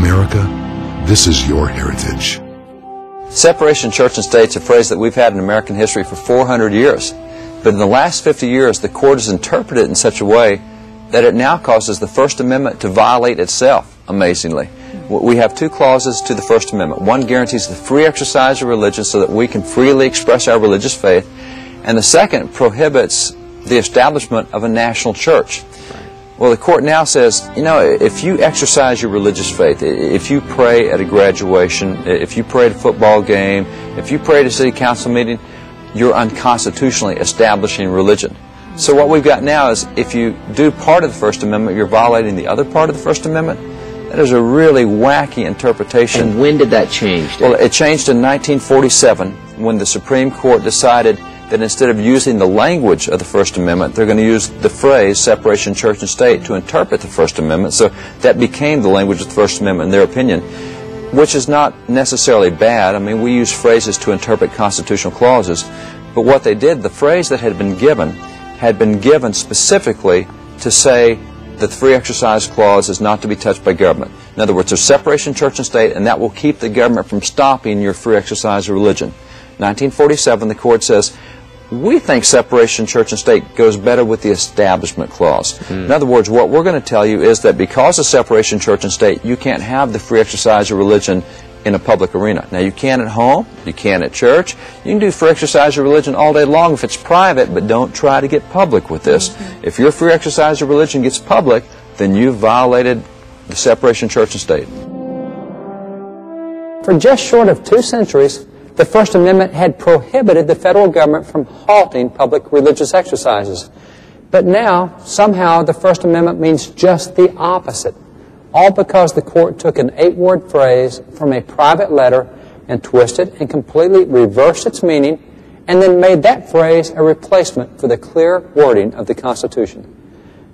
America, this is your heritage. Separation of church and state is a phrase that we've had in American history for 400 years. But in the last 50 years, the court has interpreted it in such a way that it now causes the First Amendment to violate itself, amazingly. We have two clauses to the First Amendment. One guarantees the free exercise of religion so that we can freely express our religious faith. And the second prohibits the establishment of a national church. Well, the court now says, you know, if you exercise your religious faith, if you pray at a graduation, if you pray at a football game, if you pray at a city council meeting, you're unconstitutionally establishing religion. So what we've got now is if you do part of the First Amendment, you're violating the other part of the First Amendment. That is a really wacky interpretation. And when did that change? Well, it changed in 1947 when the Supreme Court decided that instead of using the language of the First Amendment, they're going to use the phrase separation of church and state to interpret the First Amendment. So that became the language of the First Amendment in their opinion, which is not necessarily bad. I mean, we use phrases to interpret constitutional clauses. But what they did, the phrase that had been given specifically to say that the free exercise clause is not to be touched by government. In other words, there's separation of church and state, and that will keep the government from stopping your free exercise of religion. 1947, the court says, we think separation of church and state goes better with the establishment clause. In other words, what we're going to tell you is that because of separation of church and state, you can't have the free exercise of religion in a public arena. Now, you can at home, you can at church, you can do free exercise of religion all day long if it's private, but don't try to get public with this. If your free exercise of religion gets public, then you've violated the separation of church and state. For just short of 2 centuries, the First Amendment had prohibited the federal government from halting public religious exercises. But now, somehow, the First Amendment means just the opposite. All because the court took an 8-word phrase from a private letter and twisted and completely reversed its meaning, and then made that phrase a replacement for the clear wording of the Constitution.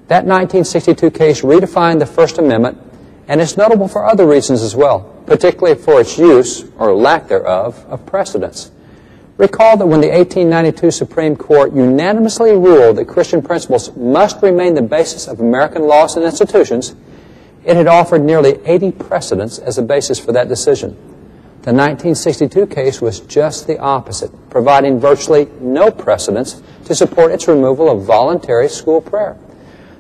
That 1962 case redefined the First Amendment, and it's notable for other reasons as well, particularly for its use, or lack thereof, of precedents. Recall that when the 1892 Supreme Court unanimously ruled that Christian principles must remain the basis of American laws and institutions, it had offered nearly 80 precedents as a basis for that decision. The 1962 case was just the opposite, providing virtually no precedents to support its removal of voluntary school prayer.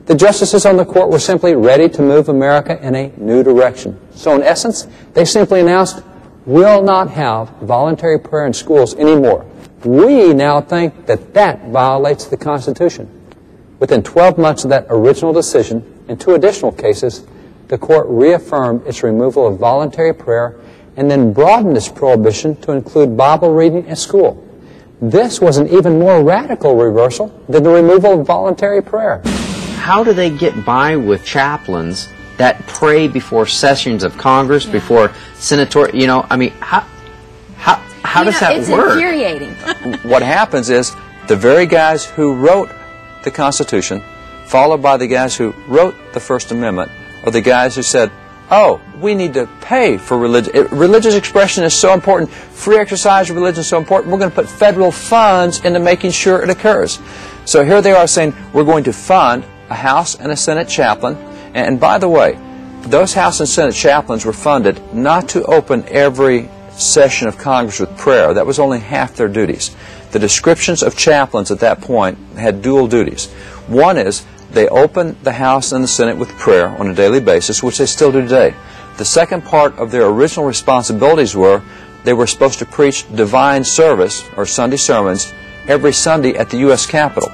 The justices on the court were simply ready to move America in a new direction. So in essence, they simply announced, we'll not have voluntary prayer in schools anymore. We now think that that violates the Constitution. Within 12 months of that original decision, in 2 additional cases, the court reaffirmed its removal of voluntary prayer and then broadened its prohibition to include Bible reading at school. This was an even more radical reversal than the removal of voluntary prayer. How do they get by with chaplains that pray before sessions of Congress, before senatorial, you know, I mean, how does that work? It's infuriating. What happens is the very guys who wrote the Constitution, followed by the guys who wrote the First Amendment, are the guys who said, oh, we need to pay for religion. Religious expression is so important. Free exercise of religion is so important. We're going to put federal funds into making sure it occurs. So here they are saying, we're going to fund a House and a Senate chaplain. And by the way, those House and Senate chaplains were funded not to open every session of Congress with prayer. That was only half their duties. The descriptions of chaplains at that point had dual duties. One is they opened the House and the Senate with prayer on a daily basis, which they still do today. The second part of their original responsibilities were they were supposed to preach divine service, or Sunday sermons, every Sunday at the U.S. Capitol.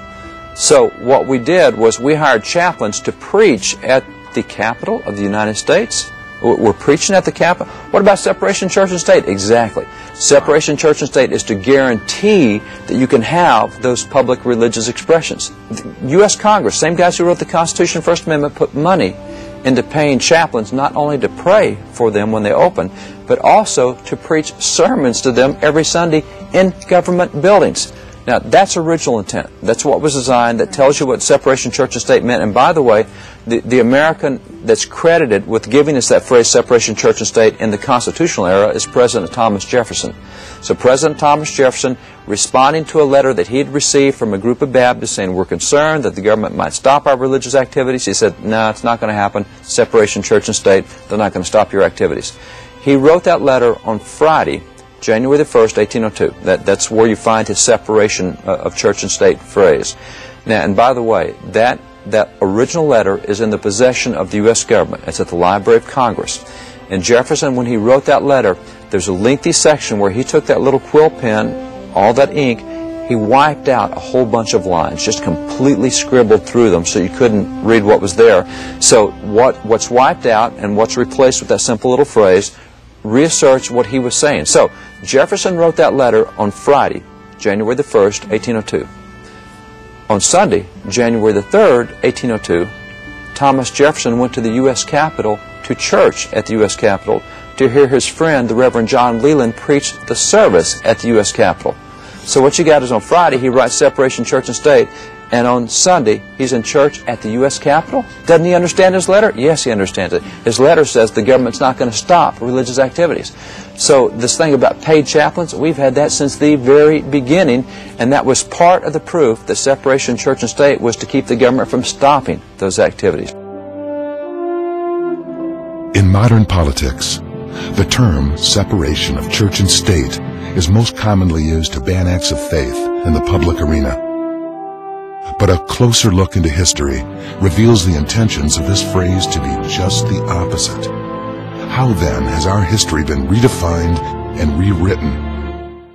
So what we did was we hired chaplains to preach at the Capitol of the United States. We're preaching at the Capitol. What about separation of church and state? Exactly. Separation of church and state is to guarantee that you can have those public religious expressions. The U.S. Congress, same guys who wrote the Constitution and First Amendment, put money into paying chaplains not only to pray for them when they open, but also to preach sermons to them every Sunday in government buildings. Now, that's original intent. That's what was designed. That tells you what separation of church and state meant. And by the way, the American that's credited with giving us that phrase, separation of church and state, in the constitutional era is President Thomas Jefferson. So President Thomas Jefferson, responding to a letter that he had received from a group of Baptists saying, we're concerned that the government might stop our religious activities, he said, no, it's not going to happen. Separation of church and state, they're not going to stop your activities. He wrote that letter on Friday, January the 1st, 1802. That's where you find his separation of church and state phrase. Now, and by the way, that original letter is in the possession of the U.S. government. It's at the Library of Congress. And Jefferson, when he wrote that letter, there's a lengthy section where he took that little quill pen, all that ink, he wiped out a whole bunch of lines, just completely scribbled through them so you couldn't read what was there. So what's wiped out and what's replaced with that simple little phrase reasserts what he was saying. So Jefferson wrote that letter on Friday, January the 1st, 1802. On Sunday, January the 3rd, 1802, Thomas Jefferson went to the U.S. Capitol, to church at the U.S. Capitol, to hear his friend, the Reverend John Leland, preach the service at the U.S. Capitol. So what you got is on Friday, he writes separation church and state, and on Sunday, he's in church at the U.S. Capitol? Doesn't he understand his letter? Yes, he understands it. His letter says the government's not going to stop religious activities. So this thing about paid chaplains, we've had that since the very beginning, and that was part of the proof that separation church and state was to keep the government from stopping those activities. In modern politics, the term separation of church and state is most commonly used to ban acts of faith in the public arena. But a closer look into history reveals the intentions of this phrase to be just the opposite. How then has our history been redefined and rewritten?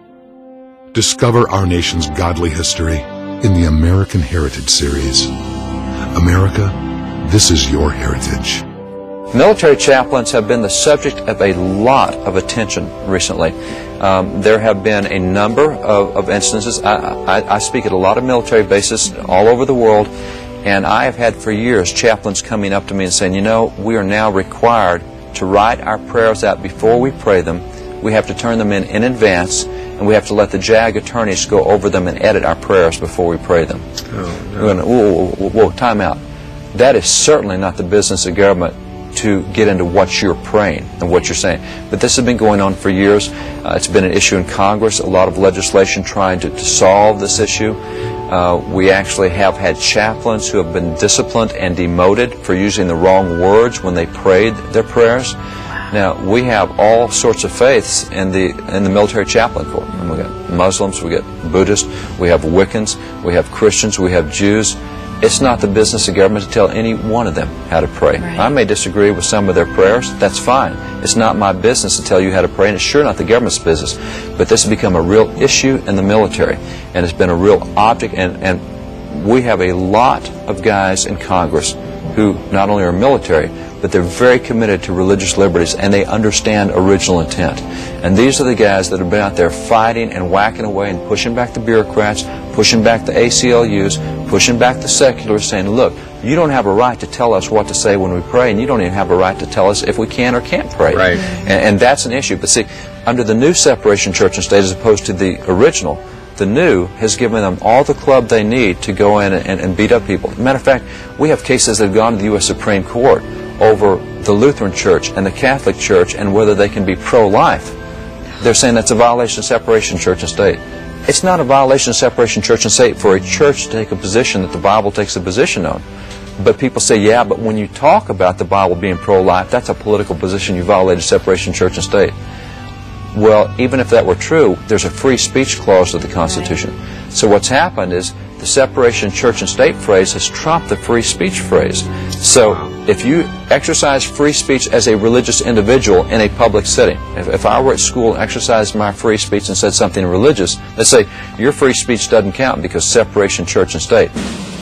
Discover our nation's godly history in the American Heritage series. America, this is your heritage. Military chaplains have been the subject of a lot of attention recently. There have been a number of instances. I speak at a lot of military bases all over the world, and I have had for years chaplains coming up to me and saying, you know, we are now required to write our prayers out before we pray them. We have to turn them in advance, and we have to let the JAG attorneys go over them and edit our prayers before we pray them. Oh, no. We're going, whoa, time out. That is certainly not the business of government, to get into what you're praying and what you're saying. But this has been going on for years. It's been an issue in Congress, a lot of legislation trying to solve this issue. We actually have had chaplains who have been disciplined and demoted for using the wrong words when they prayed their prayers. Now, we have all sorts of faiths in the military chaplain corps. And we got Muslims, we got Buddhists, we have Wiccans, we have Christians, we have Jews. It's not the business of government to tell any one of them how to pray. Right. I may disagree with some of their prayers. That's fine. It's not my business to tell you how to pray, and it's sure not the government's business. But this has become a real issue in the military, and it's been a real object, and we have a lot of guys in Congress who not only are military, but they're very committed to religious liberties, and they understand original intent. And these are the guys that have been out there fighting and whacking away and pushing back the bureaucrats, pushing back the ACLUs, pushing back the seculars, saying, look, you don't have a right to tell us what to say when we pray, and you don't even have a right to tell us if we can or can't pray. Right. And that's an issue. But see, under the new separation church and state as opposed to the original, the new has given them all the club they need to go in and beat up people. Matter of fact, we have cases that have gone to the U.S. Supreme Court over the Lutheran Church and the Catholic Church and whether they can be pro-life. They're saying that's a violation of separation of church and state. It's not a violation of separation of church and state for a church to take a position that the Bible takes a position on. But people say, yeah, but when you talk about the Bible being pro-life, that's a political position. You violated separation of church and state. Well, even if that were true, there's a free speech clause of the Constitution. Right. So what's happened is the separation of church and state phrase has trumped the free speech phrase. So if you exercise free speech as a religious individual in a public setting, if I were at school and exercised my free speech and said something religious, let's say your free speech doesn't count because separation of church and state.